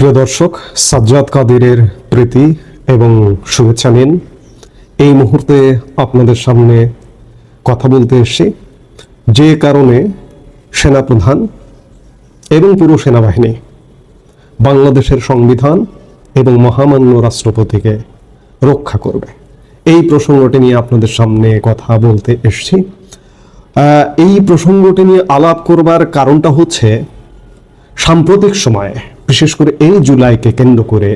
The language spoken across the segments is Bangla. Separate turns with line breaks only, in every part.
প্রিয় দর্শক, সাজ্জাদ কাদিরের প্রীতি এবং শুভেচ্ছা নিন। এই মুহূর্তে আপনাদের সামনে কথা বলতে এসেছি যে কারণে সেনাপ্রধান এবং পুরো সেনাবাহিনী বাংলাদেশের সংবিধান এবং মহামান্য রাষ্ট্রপতিকে রক্ষা করবে, এই প্রসঙ্গটি নিয়ে আপনাদের সামনে কথা বলতে এসেছি। এই প্রসঙ্গটি নিয়ে আলাপ করবার কারণটা হচ্ছে, সাম্প্রতিক সময়ে বিশেষ করে এই জুলাইকে কেন্দ্র করে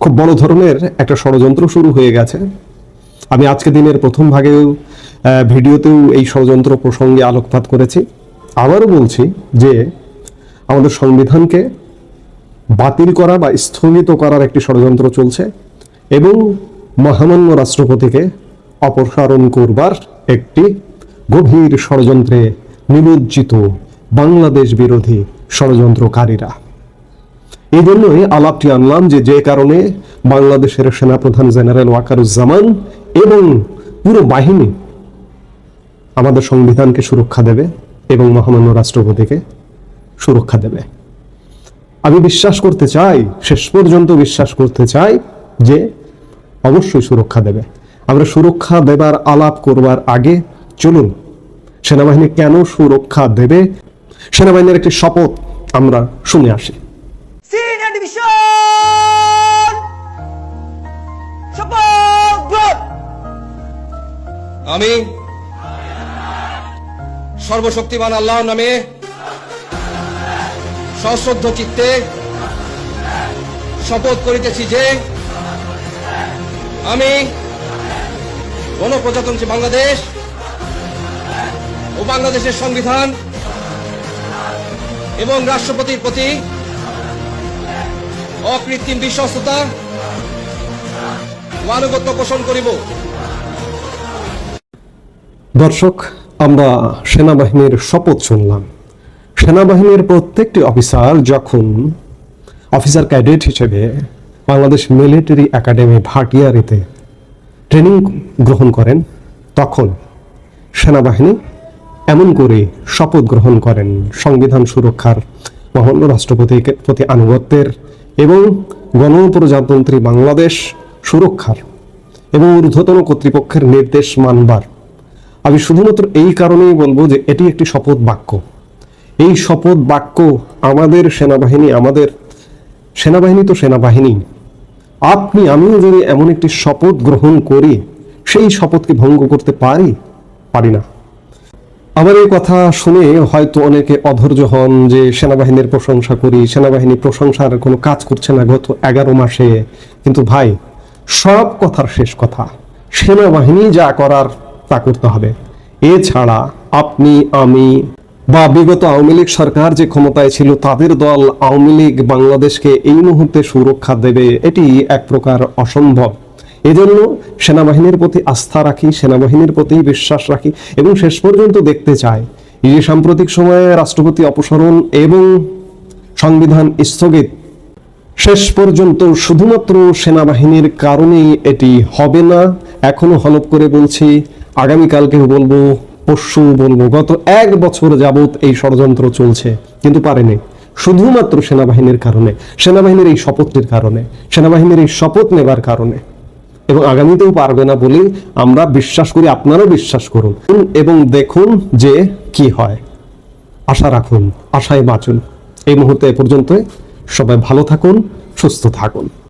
খুব বড় ধরনের একটা ষড়যন্ত্র শুরু হয়ে গেছে। আমি আজকে দিনের প্রথম ভাগেও ভিডিওতেও এই ষড়যন্ত্র প্রসঙ্গে আলোকপাত করেছি। আবারও বলছি যে আমাদের সংবিধানকে বাতিল করা বা স্থগিত করার একটি ষড়যন্ত্র চলছে এবং মহামান্য রাষ্ট্রপতিকে অপসারণ করবার একটি গভীর ষড়যন্ত্রে নিমজ্জিত বাংলাদেশ বিরোধী ষড়যন্ত্রকারীরা। এই জন্যই আলাপটি আনলাম যে কারণে বাংলাদেশের সেনাপ্রধান জেনারেল ওয়াকারুজ্জামান এবং পুরো বাহিনী আমাদের সংবিধানকে সুরক্ষা দেবে এবং মহামান্য রাষ্ট্রপতিকে সুরক্ষা দেবে। আমি বিশ্বাস করতে চাই, শেষ পর্যন্ত বিশ্বাস করতে চাই যে অবশ্যই সুরক্ষা দেবে। আমরা সুরক্ষা দেবার আলাপ করবার আগে চলুন সেনাবাহিনী কেন সুরক্ষা দেবে, সেনাবাহিনীর একটি শপথ আমরা শুনে আসি।
আমি সর্বশক্তিমান আল্লাহর নামে সশ্রদ্ধ চিত্তে শপথ করিতেছি যে আমি গণপ্রজাতন্ত্রী বাংলাদেশ ও বাংলাদেশের সংবিধান এবং রাষ্ট্রপতির প্রতি অকৃত্রিম বিশ্বস্ততা ও আনুগত্য পোষণ করিব।
দর্শক, আমরা সেনাবাহিনীর শপথ শুনলাম। সেনাবাহিনীর প্রত্যেকটি অফিসার যখন অফিসার ক্যাডেট হিসেবে বাংলাদেশ মিলিটারি একাডেমি ভাটিয়ারিতে ট্রেনিং গ্রহণ করেন, তখন সেনাবাহিনী এমন করে শপথ গ্রহণ করেন সংবিধান সুরক্ষার, মহামান্য রাষ্ট্রপতির প্রতি আনুগত্যের এবং গণপ্রজাতন্ত্রী বাংলাদেশ সুরক্ষার এবং ঊর্ধ্বতন কর্তৃপক্ষের নির্দেশ মানবার। আমি শুধুমাত্র এই কারণেই বলবো যে এটি একটি শপথ বাক্য। এই শপথ বাক্য আমাদের সেনাবাহিনী তো সেনাবাহিনী, আপনি আমিও যদি এমন একটি শপথ গ্রহণ করি, সেই শপথকে ভঙ্গ করতে পারি না। আমার এই কথা শুনে হয়তো অনেকে অধৈর্য হন যে সেনাবাহিনীর প্রশংসা করি, সেনাবাহিনী প্রশংসার কোনো কাজ করছে না গত 11 মাসে। কিন্তু ভাই, সব কথার শেষ কথা, সেনাবাহিনী যা করার তা করতে হবে। এছাড়া আপনি আমি বা বিগত আওয়ামী লীগ সরকার যে ক্ষমতায় ছিল তাদের দল আওয়ামী লীগ বাংলাদেশকে এই মুহূর্তে সুরক্ষা দেবে, এটি এক প্রকার অসম্ভব। এজন্য সেনাবাহিনীর প্রতি আস্থা রাখি, সেনাবাহিনীর প্রতি বিশ্বাস রাখি এবং শেষ পর্যন্ত দেখতে চাই এই যে সাম্প্রতিক সময়ে রাষ্ট্রপতি অপসারণ এবং সংবিধান স্থগিত, শেষ পর্যন্ত শুধুমাত্র সেনাবাহিনীর কারণেই এটি হবে না। এখনো হলফ করে বলছি, আগামীকালকে বলবো, পরশু বলবো, গত 1 বছর যাবত এই ষড়যন্ত্র চলছে কিন্তু পারেনি, শুধুমাত্র সেনাবাহিনীর কারণে, সেনাবাহিনীর এই শপথটির কারণে, সেনাবাহিনীর এই শপথ নেবার কারণে, এবং আগামীতেও পারবে না বলে আমরা বিশ্বাস করি। আপনারাও বিশ্বাস করুন এবং দেখুন যে কি হয়। আশা রাখুন, আশায় বাঁচুন। এই মুহূর্তে এ পর্যন্ত। সবাই ভালো থাকুন, সুস্থ থাকুন।